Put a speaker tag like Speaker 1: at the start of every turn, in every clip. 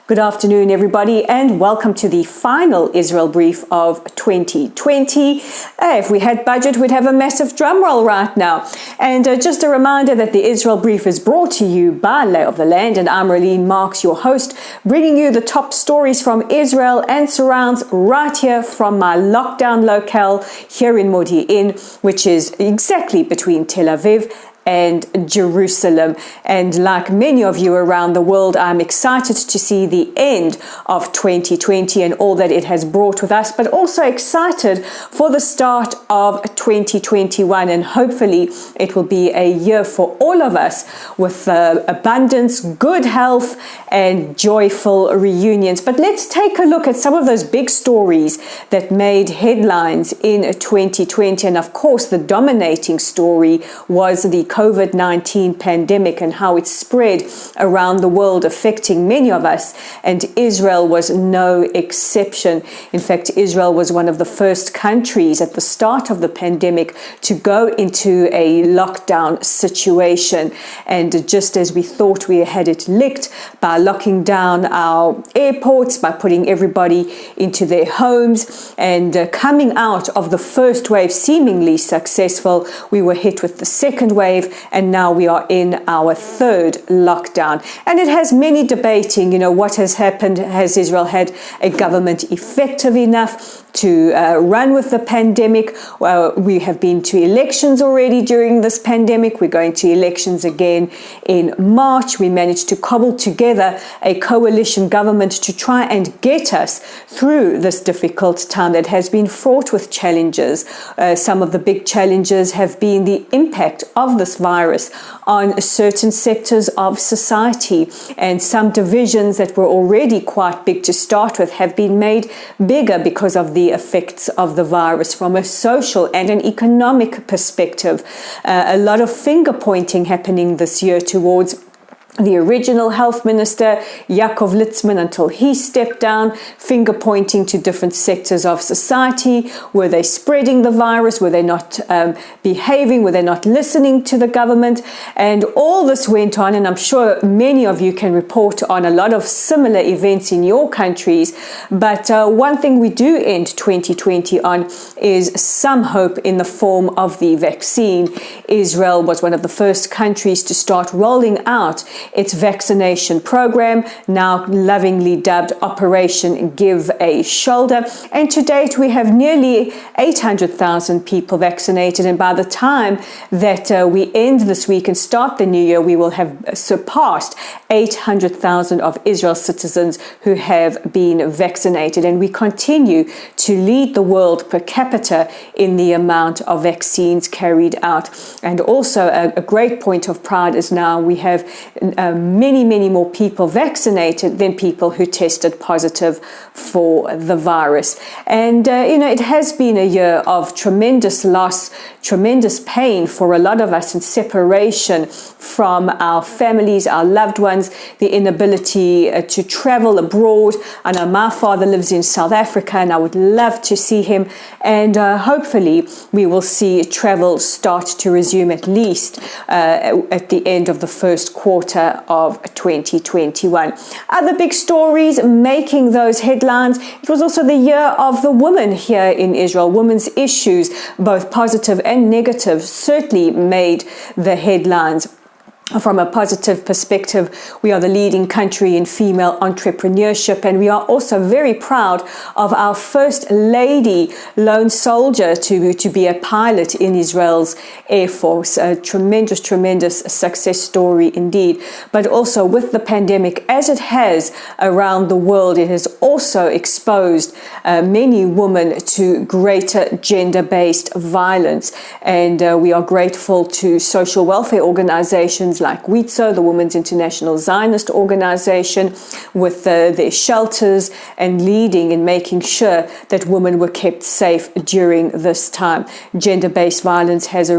Speaker 1: Good afternoon, everybody, and welcome to the final Israel brief of 2020. If we had budget, we'd have a massive drum roll right now. And just a reminder that the Israel brief is brought to you by Lay of the Land, and I'm Raylene Marks, your host, bringing you the top stories from Israel and surrounds right here from my lockdown locale here in Modi'in, which is exactly between Tel Aviv and Jerusalem. And like many of you around the world, I'm excited to see the end of 2020 and all that it has brought with us, but also excited for the start of 2021. And hopefully it will be a year for all of us with abundance, good health, and joyful reunions. But let's take a look at some of those big stories that made headlines in 2020. And of course, the dominating story was the COVID-19 pandemic and how it spread around the world, affecting many of us, and Israel was no exception. In fact, Israel was one of the first countries at the start of the pandemic to go into a lockdown situation. And just as we thought we had it licked by locking down our airports, by putting everybody into their homes, and coming out of the first wave seemingly successful, we were hit with the second wave, and now we are in our third lockdown. And it has many debating, what has happened? Has Israel had a government effective enough to run with the pandemic? Well, we have been to elections already during this pandemic. We're going to elections again in March. We managed to cobble together a coalition government to try and get us through this difficult time that has been fraught with challenges. Some of the big challenges have been the impact of this virus on certain sectors of society, and some divisions that were already quite big to start with have been made bigger because of the effects of the virus from a social and an economic perspective. A lot of finger pointing happening this year towards the original health minister, Yaakov Litzman, until he stepped down, finger pointing to different sectors of society. Were they spreading the virus? Were they not behaving? Were they not listening to the government? And all this went on, and I'm sure many of you can report on a lot of similar events in your countries. But one thing we do end 2020 on is some hope in the form of the vaccine. Israel was one of the first countries to start rolling out its vaccination program, now lovingly dubbed Operation Give a Shoulder. And to date, we have nearly 800,000 people vaccinated. And by the time that we end this week and start the new year, we will have surpassed 800,000 of Israel's citizens who have been vaccinated. And we continue to lead the world per capita in the amount of vaccines carried out. And also a great point of pride is now we have many more people vaccinated than people who tested positive for the virus. And, it has been a year of tremendous loss, tremendous pain for a lot of us, in separation from our families, our loved ones, the inability to travel abroad. I know my father lives in South Africa and I would love to see him. And hopefully we will see travel start to resume at least at the end of the first quarter of 2021. Other big stories making those headlines. It was also the year of the woman here in Israel. Women's issues, both positive and negative, certainly made the headlines. From a positive perspective, we are the leading country in female entrepreneurship, and we are also very proud of our first lady lone soldier to be a pilot in Israel's Air Force. A tremendous success story indeed. But also with the pandemic, as it has around the world, it has also exposed many women to greater gender-based violence. And we are grateful to social welfare organizations like WITZO, the Women's International Zionist Organization, with their shelters and leading in making sure that women were kept safe during this time. Gender-based violence has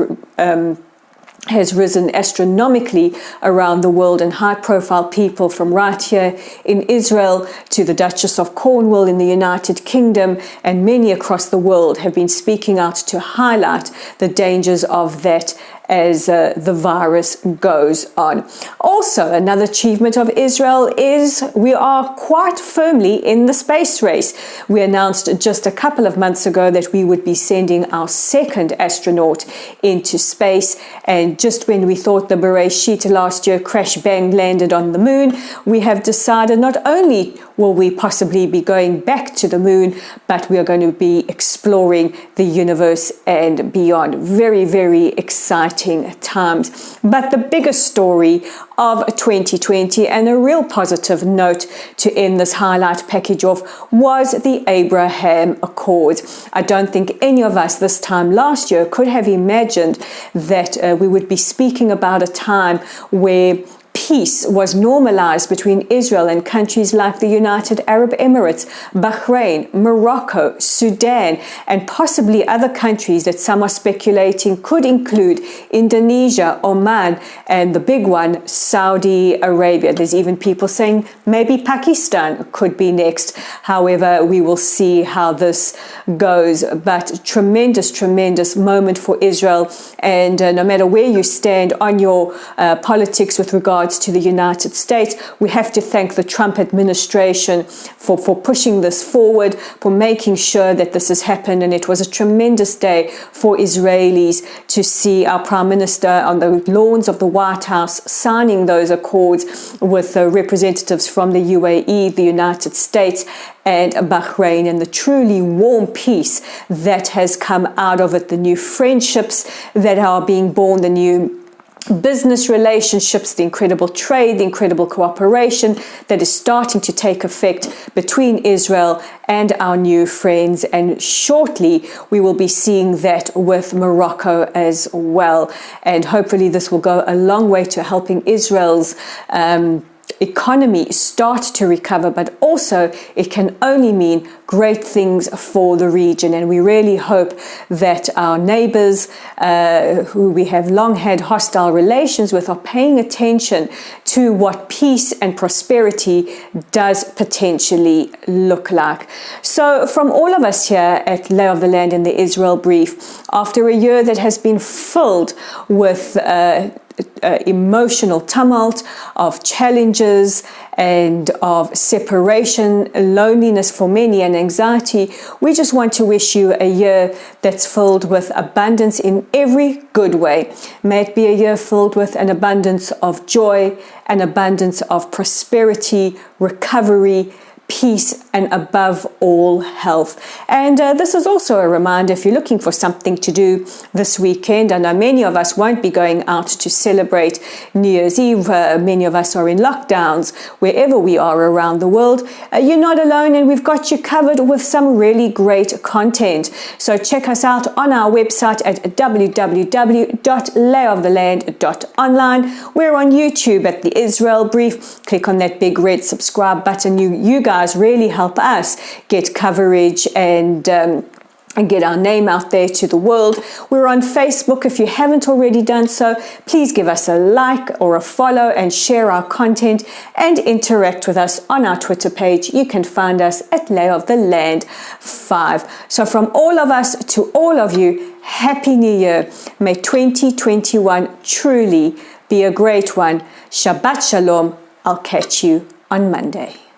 Speaker 1: risen astronomically around the world, and high-profile people from right here in Israel to the Duchess of Cornwall in the United Kingdom and many across the world have been speaking out to highlight the dangers of that as the virus goes on. Also, another achievement of Israel is we are quite firmly in the space race. We announced just a couple of months ago that we would be sending our second astronaut into space, and just when we thought the Bereshit last year crash bang landed on the moon, we have decided not only will we possibly be going back to the moon, but we are going to be exploring the universe and beyond. Very, very exciting times. But the biggest story of 2020, and a real positive note to end this highlight package off, was the Abraham Accords. I don't think any of us this time last year could have imagined that we would be speaking about a time where peace was normalized between Israel and countries like the United Arab Emirates, Bahrain, Morocco, Sudan, and possibly other countries that some are speculating could include Indonesia, Oman, and the big one, Saudi Arabia. There's even people saying maybe Pakistan could be next. However, we will see how this goes. But tremendous moment for Israel. And no matter where you stand on your politics with regards to the United States, we have to thank the Trump administration for pushing this forward, for making sure that this has happened. And it was a tremendous day for Israelis to see our Prime Minister on the lawns of the White House signing those accords with representatives from the UAE, the United States, and Bahrain, and the truly warm peace that has come out of it, the new friendships that are being born, the new business relationships, the incredible trade, the incredible cooperation that is starting to take effect between Israel and our new friends. And shortly, we will be seeing that with Morocco as well. And hopefully this will go a long way to helping Israel's economy start to recover, but also it can only mean great things for the region. And we really hope that our neighbors who we have long had hostile relations with are paying attention to what peace and prosperity does potentially look like. So from all of us here at Lay of the Land in the Israel Brief, after a year that has been filled with emotional tumult, of challenges and of separation, loneliness for many, and anxiety, we just want to wish you a year that's filled with abundance in every good way. May it be a year filled with an abundance of joy, an abundance of prosperity, recovery, peace, and above all, health. And this is also a reminder, if you're looking for something to do this weekend, I know many of us won't be going out to celebrate New Year's Eve. Many of us are in lockdowns wherever we are around the world. You're not alone, and we've got you covered with some really great content. So check us out on our website at www.layoftheland.online. We're on YouTube at the Israel Brief. Click on that big red subscribe button. You guys really help us get coverage and get our name out there to the world. We're on Facebook. If you haven't already done so, please give us a like or a follow and share our content and interact with us on our Twitter page. You can find us at Lay of the Land 5. So from all of us to all of you, Happy New Year. May 2021 truly be a great one. Shabbat Shalom. I'll catch you on Monday.